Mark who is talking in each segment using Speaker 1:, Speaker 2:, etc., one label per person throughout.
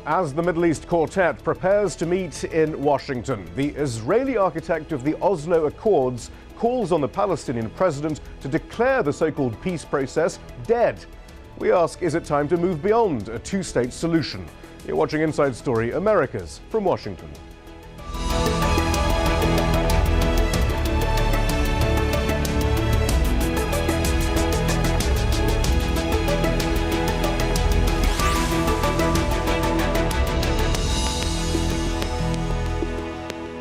Speaker 1: As the Middle East Quartet prepares to meet in Washington, the Israeli architect of the Oslo Accords calls on the Palestinian president to declare the so-called peace process dead. We ask, is it time to move beyond a two-state solution? You're watching Inside Story Americas from Washington.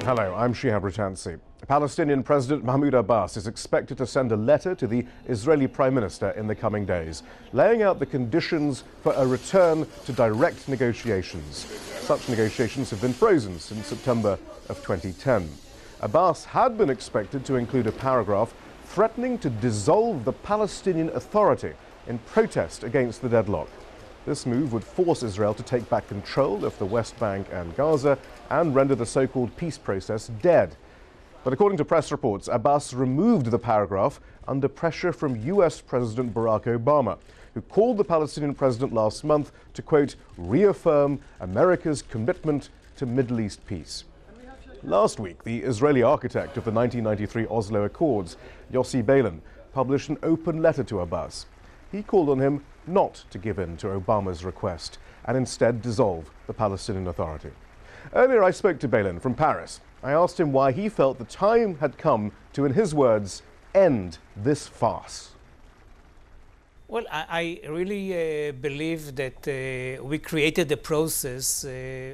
Speaker 1: Hello, I'm Shihab Ratansi. Palestinian President Mahmoud Abbas is expected to send a letter to the Israeli Prime Minister in the coming days, laying out the conditions for a return to direct negotiations. Such negotiations have been frozen since September of 2010. Abbas had been expected to include a paragraph threatening to dissolve the Palestinian Authority in protest against the deadlock. This move would force Israel to take back control of the West Bank and Gaza and render the so-called peace process dead. But according to press reports, Abbas removed the paragraph under pressure from US President Barack Obama, who called the Palestinian president last month to, quote, reaffirm America's commitment to Middle East peace. Last week, the Israeli architect of the 1993 Oslo Accords, Yossi Beilin, published an open letter to Abbas. He called on him not to give in to Obama's request and instead dissolve the Palestinian Authority. Earlier, I spoke to Beilin from Paris. I asked him why he felt the time had come to, in his words, end this farce.
Speaker 2: Well, I really believe that we created the process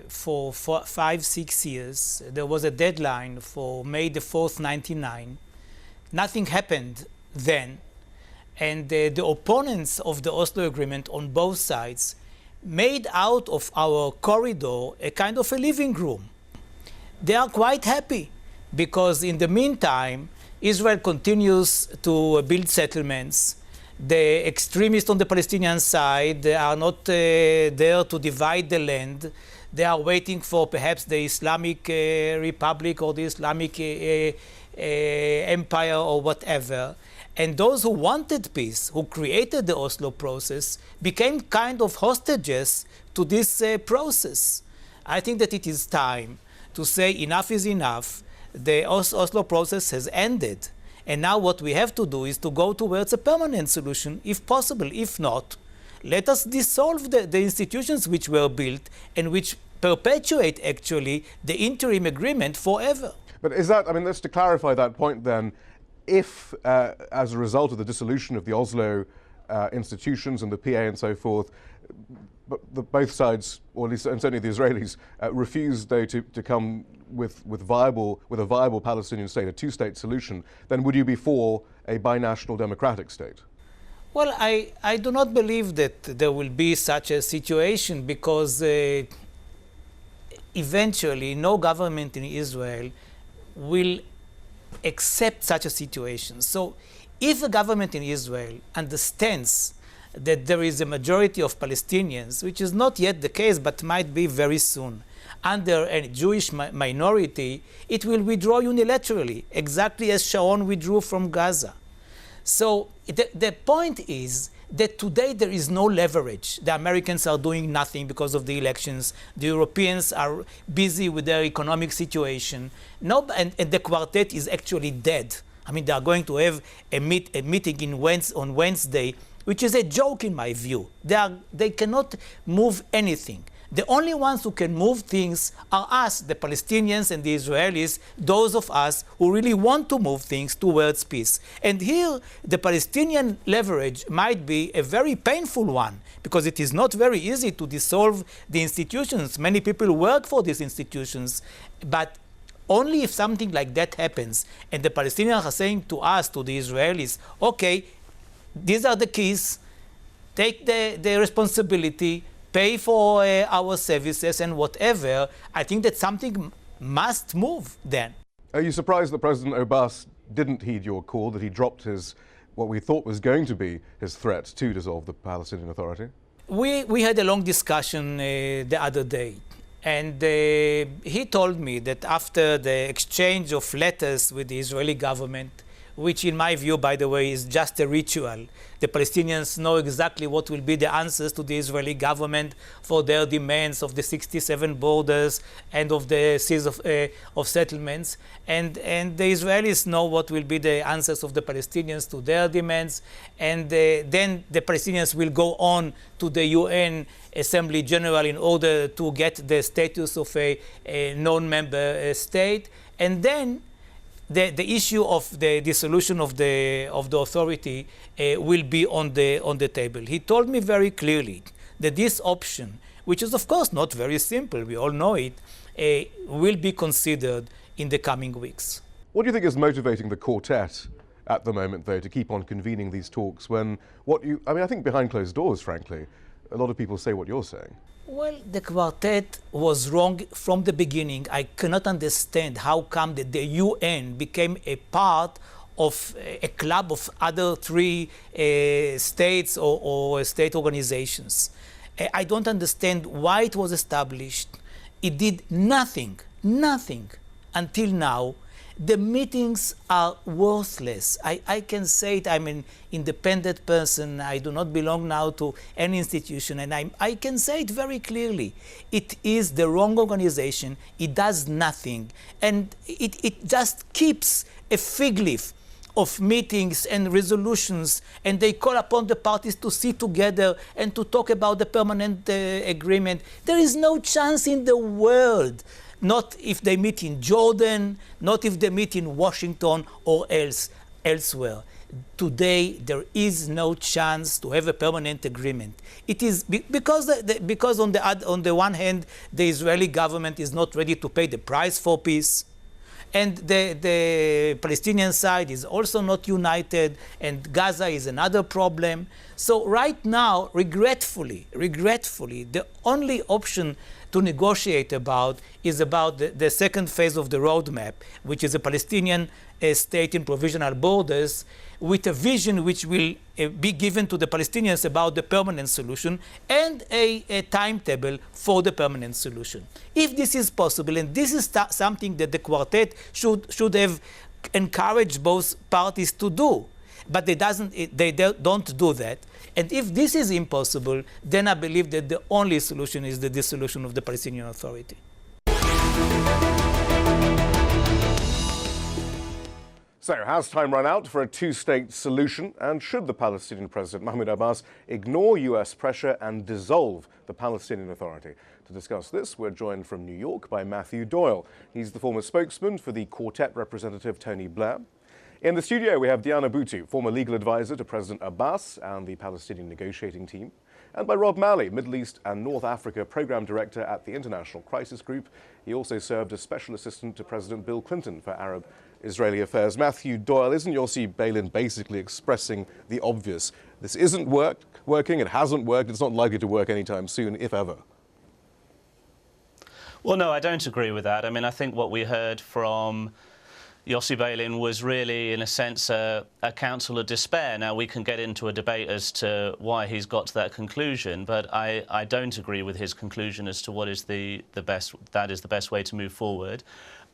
Speaker 2: for 5-6 years. There was a deadline for May the 4th, 1999. Nothing happened then. And the opponents of the Oslo Agreement on both sides made out of our corridor a kind of a living room. They are quite happy because in the meantime, Israel continues to build settlements. The extremists on the Palestinian side are not there to divide the land. They are waiting for perhaps the Islamic Republic or the Islamic Empire or whatever. And those who wanted peace, who created the Oslo process, became kind of hostages to this process. I think that it is time to say enough is enough. The Oslo process has ended. And now what we have to do is to go towards a permanent solution, if possible. If not, let us dissolve the institutions which were built and which perpetuate actually the interim agreement forever.
Speaker 1: But is that, I mean, let's to clarify that point then, if, as a result of the dissolution of the Oslo institutions and the PA and so forth, both sides, or at least and certainly the Israelis, refuse though to come with a viable Palestinian state, a two-state solution, then would you be for a binational democratic state?
Speaker 2: Well, I do not believe that there will be such a situation because eventually no government in Israel will accept such a situation. So if the government in Israel understands that there is a majority of Palestinians, which is not yet the case but might be very soon, under a Jewish minority, it will withdraw unilaterally, exactly as Sharon withdrew from Gaza. So the point is that today there is no leverage. The Americans are doing nothing because of the elections. The Europeans are busy with their economic situation. And the quartet is actually dead. I mean, they are going to have a meeting on Wednesday, which is a joke in my view. They cannot move anything. The only ones who can move things are us, the Palestinians and the Israelis, those of us who really want to move things towards peace. And here, the Palestinian leverage might be a very painful one, because it is not very easy to dissolve the institutions. Many people work for these institutions, but only if something like that happens, and the Palestinians are saying to us, to the Israelis, okay, these are the keys, take the responsibility, pay for our services and whatever, I think that something must move then.
Speaker 1: Are you surprised that President Abbas didn't heed your call, that he dropped what we thought was going to be his threat to dissolve the Palestinian Authority?
Speaker 2: We had a long discussion the other day, and he told me that after the exchange of letters with the Israeli government, which in my view, by the way, is just a ritual. The Palestinians know exactly what will be the answers to the Israeli government for their demands of the 67 borders and of the seas of settlements. And the Israelis know what will be the answers of the Palestinians to their demands. And then the Palestinians will go on to the UN Assembly General in order to get the status of a non-member state. And then the issue of the dissolution of the authority will be on the table. He told me very clearly that this option, which is of course not very simple, we all know it, will be considered in the coming weeks.
Speaker 1: What do you think is motivating the quartet at the moment, though, to keep on convening these talks when I think behind closed doors, frankly, a lot of people say what you're saying?
Speaker 2: Well, the quartet was wrong from the beginning. I cannot understand how come that the UN became a part of a club of other three states or state organizations. I don't understand why it was established. It did nothing until now. The meetings are worthless. I can say it, I'm an independent person. I do not belong now to any institution, and I can say it very clearly. It is the wrong organization. It does nothing. And it just keeps a fig leaf of meetings and resolutions, and they call upon the parties to sit together and to talk about the permanent agreement. There is no chance in the world. Not if they meet in Jordan, not if they meet in Washington or elsewhere. Today, there is no chance to have a permanent agreement. It is because on the one hand, the Israeli government is not ready to pay the price for peace, and the Palestinian side is also not united, and Gaza is another problem. So right now, regretfully, the only option to negotiate about is about the second phase of the roadmap, which is a Palestinian state in provisional borders, with a vision which will be given to the Palestinians about the permanent solution and a timetable for the permanent solution. If this is possible, and this is something that the quartet should have encouraged both parties to do, but they don't do that. And if this is impossible, then I believe that the only solution is the dissolution of the Palestinian Authority.
Speaker 1: So, has time run out for a two-state solution? And should the Palestinian President Mahmoud Abbas ignore US pressure and dissolve the Palestinian Authority? To discuss this, we're joined from New York by Matthew Doyle. He's the former spokesman for the Quartet representative Tony Blair. In the studio, we have Diana Buttu, former legal advisor to President Abbas and the Palestinian negotiating team, and by Rob Malley, Middle East and North Africa program director at the International Crisis Group. He also served as special assistant to President Bill Clinton for Arab-Israeli affairs. Matthew Doyle, isn't Yossi Beilin basically expressing the obvious? This isn't working, it hasn't worked, it's not likely to work anytime soon, if ever.
Speaker 3: Well, no, I don't agree with that. I mean, I think what we heard from Yossi Beilin was really, in a sense, a counsel of despair. Now, we can get into a debate as to why he's got to that conclusion, but I don't agree with his conclusion as to what is the best way to move forward.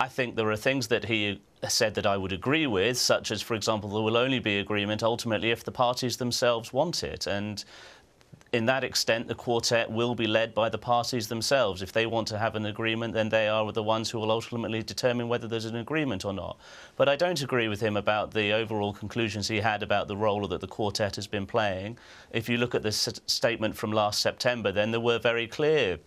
Speaker 3: I think there are things that he said that I would agree with, such as, for example, there will only be agreement ultimately if the parties themselves want it. And in that extent, the quartet will be led by the parties themselves. If they want to have an agreement, then they are the ones who will ultimately determine whether there's an agreement or not. But I don't agree with him about the overall conclusions he had about the role that the quartet has been playing. If you look at the statement from last September, then there were very clear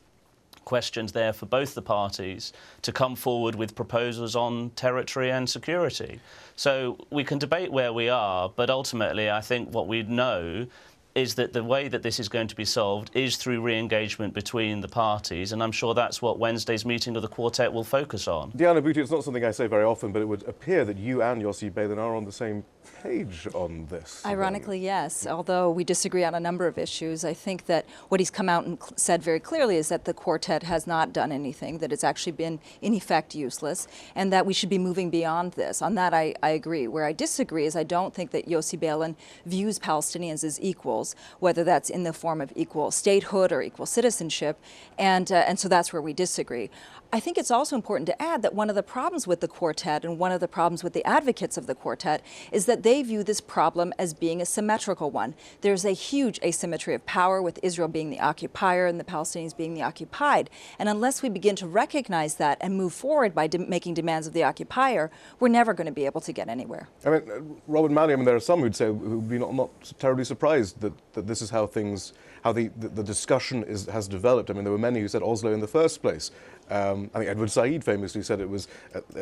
Speaker 3: questions there for both the parties to come forward with proposals on territory and security. So we can debate where we are, but ultimately I think what we know is that the way that this is going to be solved is through re-engagement between the parties, and I'm sure that's what Wednesday's meeting of the quartet will focus on.
Speaker 1: Diana Buttu, it's not something I say very often, but it would appear that you and Yossi Beilin are on the same page on this.
Speaker 4: Ironically, yes. Although we disagree on a number of issues, I think that what he's come out and said very clearly is that the quartet has not done anything, that it's actually been, in effect, useless, and that we should be moving beyond this. On that, I agree. Where I disagree is I don't think that Yossi Beilin views Palestinians as equals. equals, whether that's in the form of equal statehood or equal citizenship, and so that's where we disagree. I think it's also important to add that one of the problems with the quartet and one of the problems with the advocates of the quartet is that they view this problem as being a symmetrical one. There's a huge asymmetry of power, with Israel being the occupier and the Palestinians being the occupied. And unless we begin to recognize that and move forward by making demands of the occupier, we're never going to be able to get anywhere.
Speaker 1: I mean, Robert Malley, there are some who'd say, who'd be not terribly surprised that this is how the discussion has developed. I mean, there were many who said Oslo in the first place. I think Edward Said famously said it was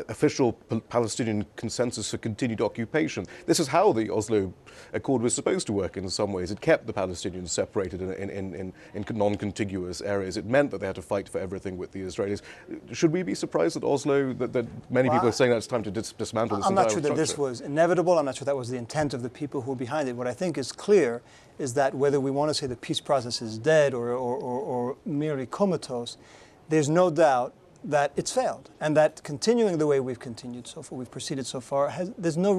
Speaker 1: official Palestinian consensus for continued occupation. This is how the Oslo Accord was supposed to work in some ways. It kept the Palestinians separated in non-contiguous areas. It meant that they had to fight for everything with the Israelis. Should we be surprised that Oslo, that many people are saying that it's time to dismantle this entire structure?
Speaker 5: I'm not sure that this was inevitable. I'm not sure that was the intent of the people who were behind it. What I think is clear is that whether we want to say the peace process is dead or merely comatose, there's no doubt that it's failed, and that continuing the way we've continued so far, we've proceeded so far, there's no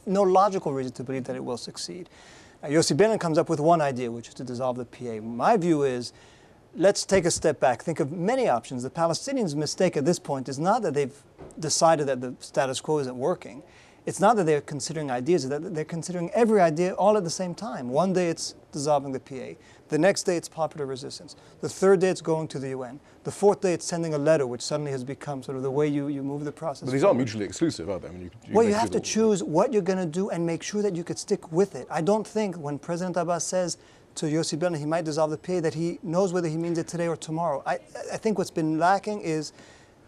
Speaker 5: logical reason to believe that it will succeed. Yossi Benin comes up with one idea, which is to dissolve the PA. My view is, let's take a step back, think of many options. The Palestinians' mistake at this point is not that they've decided that the status quo isn't working. It's not that they're considering ideas, it's that they're considering every idea all at the same time. One day it's dissolving the PA. The next day it's popular resistance. The third day it's going to the UN. The fourth day it's sending a letter, which suddenly has become sort of the way you move the process.
Speaker 1: But these aren't mutually exclusive, are they? I mean,
Speaker 5: you have to choose what you're going to do and make sure that you could stick with it. I don't think when President Abbas says to Yossi Benin he might dissolve the PA that he knows whether he means it today or tomorrow. I think what's been lacking is,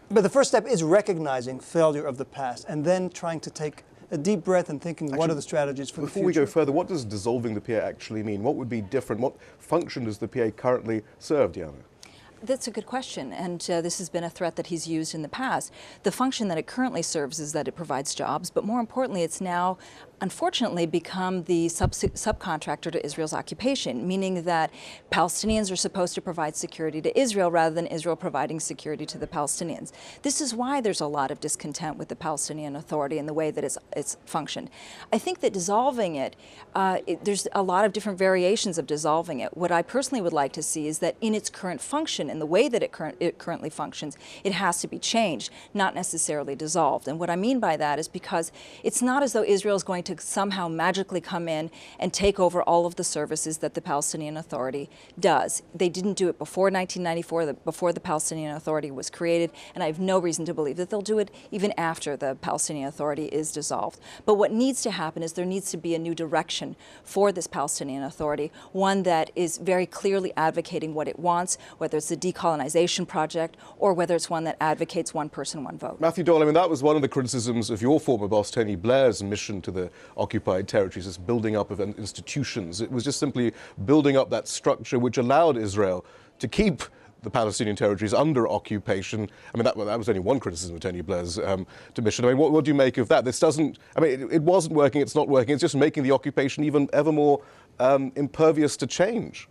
Speaker 5: but the first step is recognizing failure of the past and then trying to take a deep breath and thinking, what are the strategies for the future?
Speaker 1: Before we go further, what does dissolving the PA actually mean? What would be different? What function does the PA currently serve, Diana?
Speaker 4: That's a good question, and this has been a threat that he's used in the past. The function that it currently serves is that it provides jobs, but more importantly, it's now, unfortunately, become the subcontractor to Israel's occupation, meaning that Palestinians are supposed to provide security to Israel rather than Israel providing security to the Palestinians. This is why there's a lot of discontent with the Palestinian Authority and the way that it's functioned. I think that dissolving it, there's a lot of different variations of dissolving it. What I personally would like to see is that in its current function, in the way that it currently functions, it has to be changed, not necessarily dissolved. And what I mean by that is because it's not as though Israel is going to somehow magically come in and take over all of the services that the Palestinian Authority does. They didn't do it before 1994, before the Palestinian Authority was created, and I have no reason to believe that they'll do it even after the Palestinian Authority is dissolved. But what needs to happen is there needs to be a new direction for this Palestinian Authority, one that is very clearly advocating what it wants, whether it's a decolonization project or whether it's one that advocates one person, one vote.
Speaker 1: Matthew Doyle, I mean, that was one of the criticisms of your former boss, Tony Blair's mission to the occupied territories, this building up of institutions. It was just simply building up that structure which allowed Israel to keep the Palestinian territories under occupation. I mean, that was only one criticism of Tony Blair's mission. I mean, what do you make of that? This doesn't, I mean, it wasn't working, it's not working, it's just making the occupation even ever more impervious to change.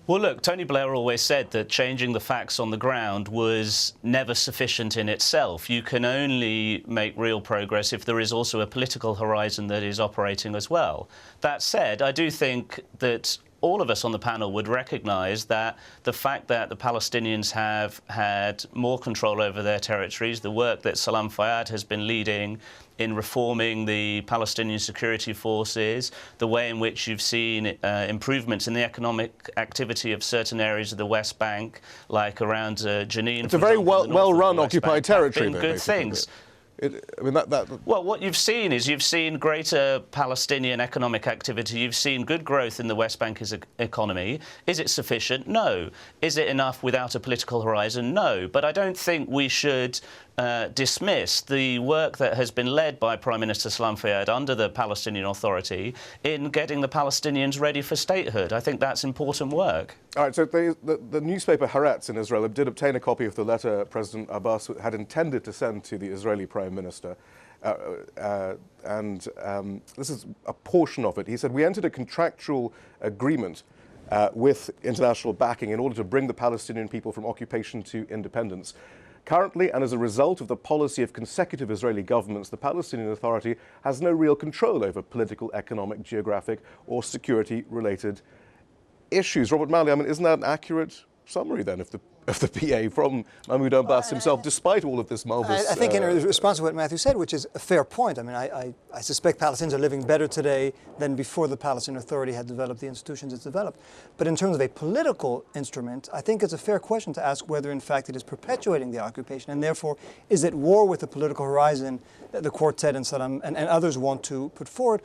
Speaker 3: Well, look, Tony Blair always said that changing the facts on the ground was never sufficient in itself. You can only make real progress if there is also a political horizon that is operating as well. That said, I do think that all of us on the panel would recognise that the fact that the Palestinians have had more control over their territories, the work that Salam Fayyad has been leading in reforming the Palestinian security forces, the way in which you've seen improvements in the economic activity of certain areas of the West Bank, like around Jenin.
Speaker 1: It's a very well-run occupied territory.
Speaker 3: Good things. Well, what you've seen is you've seen greater Palestinian economic activity. You've seen good growth in the West Bank economy. Is it sufficient? No. Is it enough without a political horizon? No. But I don't think we should dismiss the work that has been led by Prime Minister Salam Fayyad under the Palestinian Authority in getting the Palestinians ready for statehood. I think that's important work.
Speaker 1: All right, so the newspaper Haaretz in Israel did obtain a copy of the letter President Abbas had intended to send to the Israeli Prime Minister. This is a portion of it. He said, "We entered a contractual agreement with international backing in order to bring the Palestinian people from occupation to independence. Currently, and as a result of the policy of consecutive Israeli governments, the Palestinian Authority has no real control over political, economic, geographic or security-related issues. Robert Malley, I mean, isn't that an accurate summary then of the PA from Mahmoud Abbas himself, despite all of this marvelous...
Speaker 5: I think in response to what Matthew said, which is a fair point, I mean, I suspect Palestinians are living better today than before the Palestinian Authority had developed the institutions it's developed. But in terms of a political instrument, I think it's a fair question to ask whether, in fact, it is perpetuating the occupation, and therefore is at war with the political horizon that the Quartet and Saddam and others want to put forward,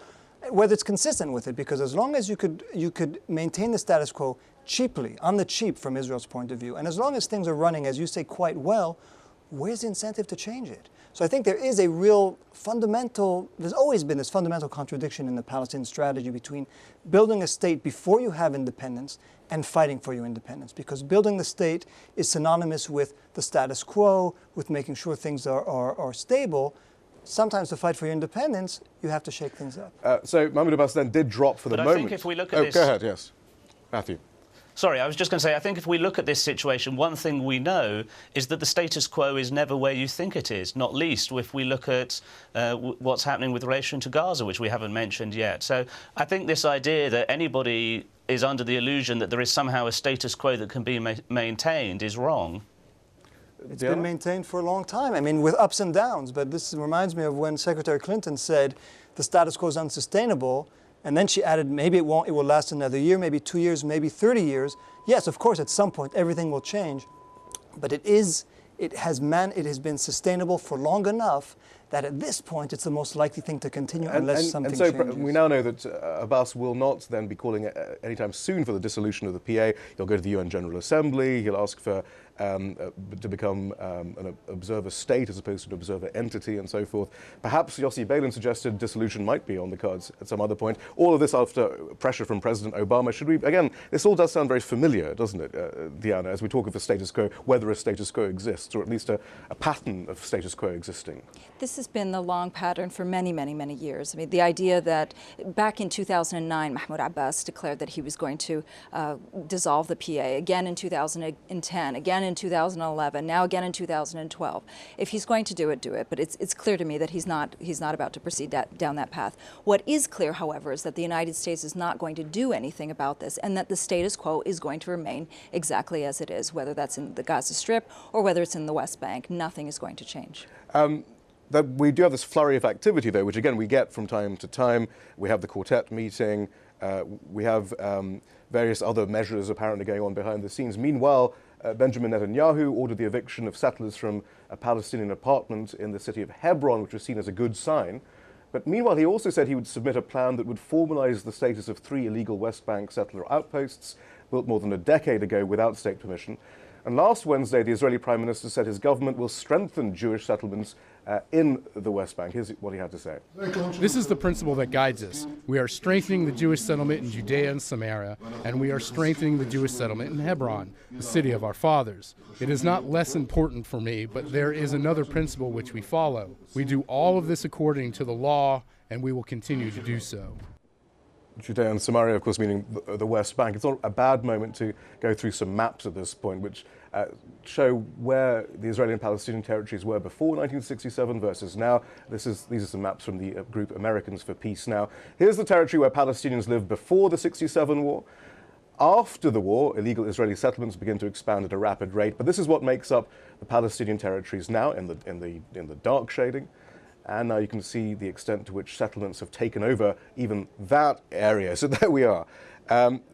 Speaker 5: whether it's consistent with it, because as long as you could maintain the status quo cheaply, on the cheap from Israel's point of view, and as long as things are running, as you say, quite well, where's the incentive to change it? So I think there is a real fundamental, there's always been this fundamental contradiction in the Palestinian strategy between building a state before you have independence and fighting for your independence, because building the state is synonymous with the status quo, with making sure things are stable. Sometimes to fight for your independence, you have to shake things up.
Speaker 1: So Mahmoud Abbas then did drop for the moment.
Speaker 3: I think if we look at this...
Speaker 1: Go ahead, yes. Matthew.
Speaker 3: Sorry, I was just going to say, I think if we look at this situation, one thing we know is that the status quo is never where you think it is, not least if we look at what's happening with relation to Gaza, which we haven't mentioned yet. So I think this idea that anybody is under the illusion that there is somehow a status quo that can be maintained is wrong.
Speaker 5: It's been maintained for a long time, I mean, with ups and downs. But this reminds me of when Secretary Clinton said the status quo is unsustainable, and then she added, maybe it won't, it will last another year, maybe 2 years, maybe 30 years. Yes, of course, at some point, everything will change. But it has been sustainable for long enough that at this point, it's the most likely thing to continue unless something changes.
Speaker 1: We now know that Abbas will not then be calling anytime soon for the dissolution of the PA. He'll go to the UN General Assembly. He'll ask for to become an observer state as opposed to an observer entity and so forth. Perhaps Yossi Beilin suggested dissolution might be on the cards at some other point. All of this after pressure from President Obama. Should we, again, this all does sound very familiar, doesn't it, Diana, as we talk of the status quo, whether a status quo exists, or at least a pattern of status quo existing?
Speaker 4: This has been the long pattern for many, many, many years. I mean, the idea that back in 2009, Mahmoud Abbas declared that he was going to dissolve the PA, again in 2010, again in 2011, now again in 2012. If he's going to do it, do it. But it's clear to me that he's not about to proceed down that path. What is clear, however, is that the United States is not going to do anything about this, and that the status quo is going to remain exactly as it is, whether that's in the Gaza Strip or whether it's in the West Bank. Nothing is going to change.
Speaker 1: We do have this flurry of activity, though, which, again, we get from time to time. We have the Quartet meeting. We have various other measures apparently going on behind the scenes. Meanwhile, Benjamin Netanyahu ordered the eviction of settlers from a Palestinian apartment in the city of Hebron, which was seen as a good sign. But meanwhile, he also said he would submit a plan that would formalize the status of 3 illegal West Bank settler outposts built more than a decade ago without state permission. And last Wednesday, the Israeli Prime Minister said his government will strengthen Jewish settlements in the West Bank. Here's what he had to say.
Speaker 6: This is the principle that guides us. We are strengthening the Jewish settlement in Judea and Samaria, and we are strengthening the Jewish settlement in Hebron, the city of our fathers. It is not less important for me, but there is another principle which we follow. We do all of this according to the law, and we will continue to do so.
Speaker 1: Judea and Samaria, of course, meaning the West Bank. It's not a bad moment to go through some maps at this point, which show where the Israeli and Palestinian territories were before 1967 versus now. These are some maps from the group Americans for Peace Now. Here's the territory where Palestinians lived before the '67 war. After the war, illegal Israeli settlements began to expand at a rapid rate. But this is what makes up the Palestinian territories now in the dark shading. And now you can see the extent to which settlements have taken over even that area. So there we are.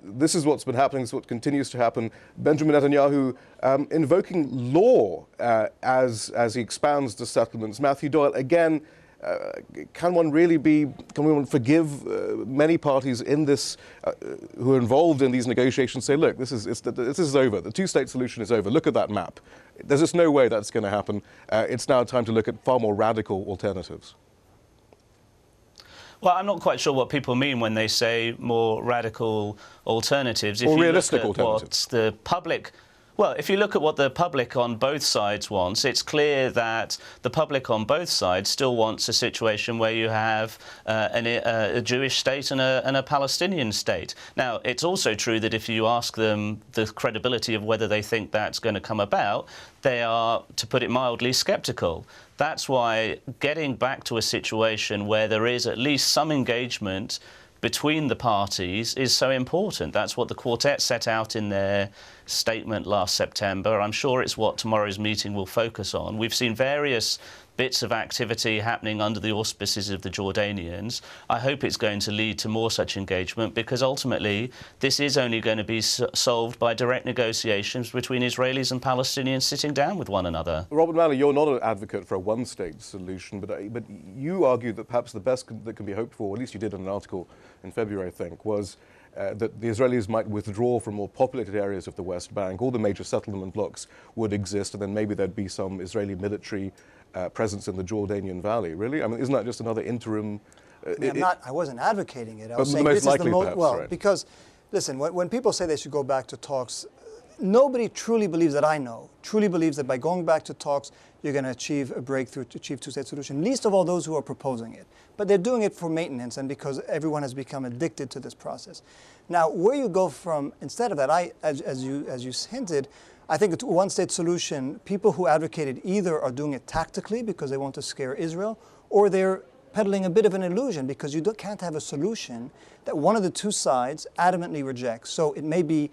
Speaker 1: This is what's been happening. This is what continues to happen. Benjamin Netanyahu invoking law as he expands the settlements. Matthew Doyle, again, can one forgive many parties in this who are involved in these negotiations? Say, look, this is over. The two-state solution is over. Look at that map. There's just no way that's going to happen. It's now time to look at far more radical alternatives.
Speaker 3: Well, I'm not quite sure what people mean when they say more radical alternatives.
Speaker 1: Or realistic alternatives.
Speaker 3: What the public Well, if you look at what the public on both sides wants, it's clear that the public on both sides still wants a situation where you have a Jewish state and a Palestinian state. Now, it's also true that if you ask them the credibility of whether they think that's going to come about, they are, to put it mildly, sceptical. That's why getting back to a situation where there is at least some engagement between the parties is so important. That's what the Quartet set out in their statement last September. I'm sure it's what tomorrow's meeting will focus on. We've seen various bits of activity happening under the auspices of the Jordanians. I hope it's going to lead to more such engagement, because ultimately this is only going to be solved by direct negotiations between Israelis and Palestinians sitting down with one another.
Speaker 1: Robert Malley, you're not an advocate for a one-state solution, but you argue that perhaps the best that can be hoped for, at least you did in an article in February, I think, was that the Israelis might withdraw from more populated areas of the West Bank. All the major settlement blocks would exist, and then maybe there'd be some Israeli military presence in the Jordanian Valley. Really? I mean, isn't that just another interim?
Speaker 5: I wasn't advocating it. I was
Speaker 1: but
Speaker 5: saying
Speaker 1: the most
Speaker 5: this is
Speaker 1: likely,
Speaker 5: the
Speaker 1: perhaps,
Speaker 5: well,
Speaker 1: right?
Speaker 5: because, listen, when people say they should go back to talks, nobody truly believes that I know, truly believes that by going back to talks, you're going to achieve a breakthrough, to achieve two-state solution, least of all those who are proposing it. But they're doing it for maintenance and because everyone has become addicted to this process. Now, where you go from, instead of that, as you hinted, I think a one-state solution, people who advocate it either are doing it tactically because they want to scare Israel, or they're peddling a bit of an illusion because you can't have a solution that one of the two sides adamantly rejects. So it may be,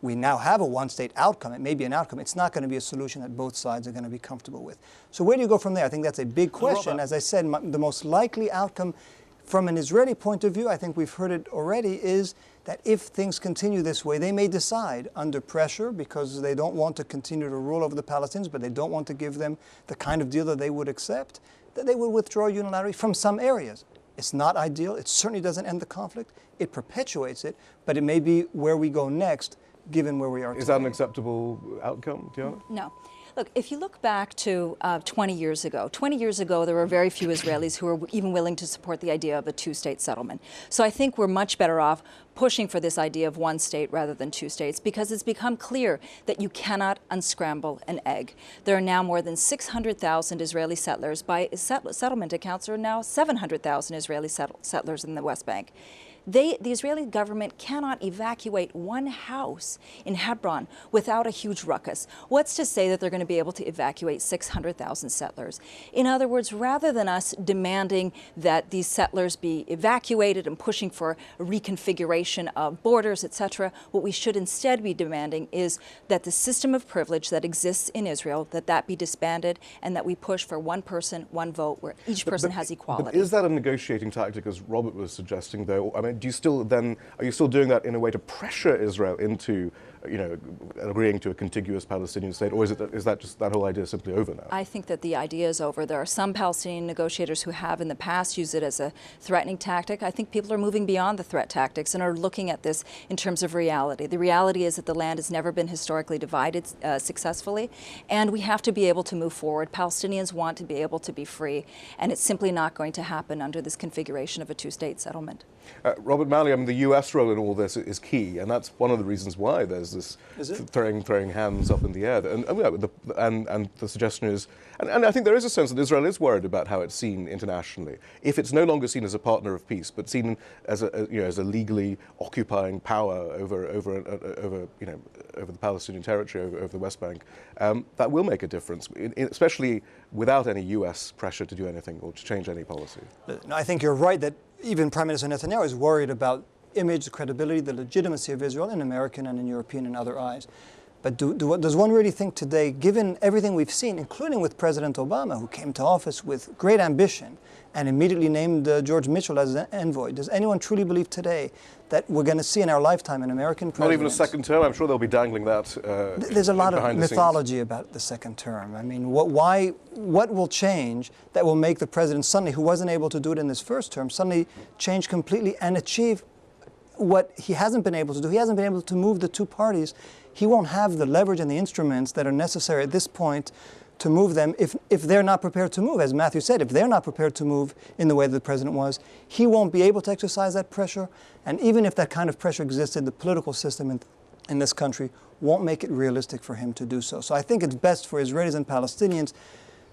Speaker 5: we now have a one-state outcome. It may be an outcome. It's not going to be a solution that both sides are going to be comfortable with. So where do you go from there? I think that's a big question. As I said, the most likely outcome from an Israeli point of view, I think we've heard it already, is that if things continue this way, they may decide under pressure because they don't want to continue to rule over the Palestinians, but they don't want to give them the kind of deal that they would accept, that they will withdraw unilaterally from some areas. It's not ideal. It certainly doesn't end the conflict. It perpetuates it, but it may be where we go next, given where we are today.
Speaker 1: Is that an acceptable outcome, Diana?
Speaker 4: No. Look, if you look back to 20 years ago, there were very few Israelis who were even willing to support the idea of a two-state settlement. So I think we're much better off pushing for this idea of one state rather than two states, because it's become clear that you cannot unscramble an egg. There are now more than 600,000 Israeli settlers. By settlement accounts, there are now 700,000 Israeli settlers in the West Bank. The Israeli government cannot evacuate one house in Hebron without a huge ruckus. What's to say that they're going to be able to evacuate 600,000 settlers? In other words, rather than us demanding that these settlers be evacuated and pushing for a reconfiguration of borders, etc., what we should instead be demanding is that the system of privilege that exists in Israel, that be disbanded, and that we push for one person, one vote, where each person has equality.
Speaker 1: But is that a negotiating tactic, as Robert was suggesting, though? I mean, are you still doing that in a way to pressure Israel into, agreeing to a contiguous Palestinian state, or is that just that whole idea simply over now?
Speaker 4: I think that the idea is over. There are some Palestinian negotiators who have in the past used it as a threatening tactic. I think people are moving beyond the threat tactics and are looking at this in terms of reality. The reality is that the land has never been historically divided successfully, and we have to be able to move forward. Palestinians want to be able to be free, and it's simply not going to happen under this configuration of a two-state settlement.
Speaker 1: Robert Malley, I mean, the U.S. role in all this is key, and that's one of the reasons why there's this throwing hands up in the air. And the suggestion is, and I think there is a sense that Israel is worried about how it's seen internationally. If it's no longer seen as a partner of peace, but seen as a legally occupying power over the Palestinian territory, over the West Bank, that will make a difference, especially without any U.S. pressure to do anything or to change any policy.
Speaker 5: No, I think you're right that even Prime Minister Netanyahu is worried about image, the credibility, the legitimacy of Israel in American and in European and other eyes. But does one really think today, given everything we've seen, including with President Obama, who came to office with great ambition and immediately named George Mitchell as an envoy, does anyone truly believe today that we're going to see in our lifetime an American president?
Speaker 1: Not even a second term? I'm sure they'll be dangling that
Speaker 5: There's a lot of mythology about the second term. I mean, what will change that will make the president suddenly, who wasn't able to do it in his first term, suddenly change completely and achieve what he hasn't been able to do? He hasn't been able to move the two parties. He won't have the leverage and the instruments that are necessary at this point to move them if they're not prepared to move. As Matthew said, if they're not prepared to move in the way that the president was, he won't be able to exercise that pressure. And even if that kind of pressure existed, the political system in this country won't make it realistic for him to do so. So I think it's best for Israelis and Palestinians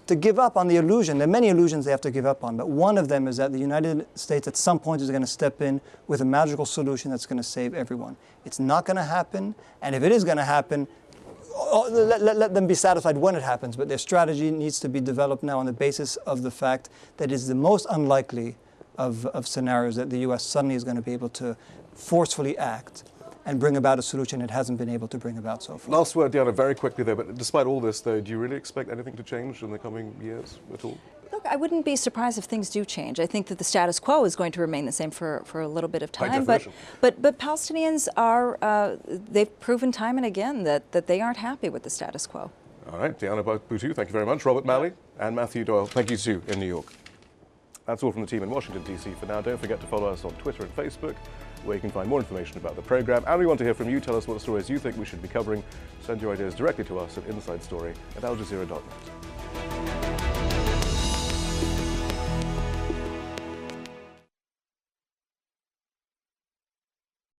Speaker 5: to give up on the illusion. There are many illusions they have to give up on, but one of them is that the United States at some point is going to step in with a magical solution that's going to save everyone. It's not going to happen, and if it is going to happen, let them be satisfied when it happens, but their strategy needs to be developed now on the basis of the fact that it's the most unlikely of scenarios that the U.S. suddenly is going to be able to forcefully act and bring about a solution it hasn't been able to bring about so far.
Speaker 1: Last word, Diana, very quickly though, but despite all this though, do you really expect anything to change in the coming years at all?
Speaker 4: Look, I wouldn't be surprised if things do change. I think that the status quo is going to remain the same for a little bit of time. But Palestinians are, they've proven time and again that they aren't happy with the status quo.
Speaker 1: All right, Diana Buttu, thank you very much. Robert Malley and Matthew Doyle, thank you too in New York. That's all from the team in Washington, D.C. for now. Don't forget to follow us on Twitter and Facebook, where you can find more information about the programme. And we want to hear from you. Tell us what stories you think we should be covering. Send your ideas directly to us at insidestory@aljazeera.net.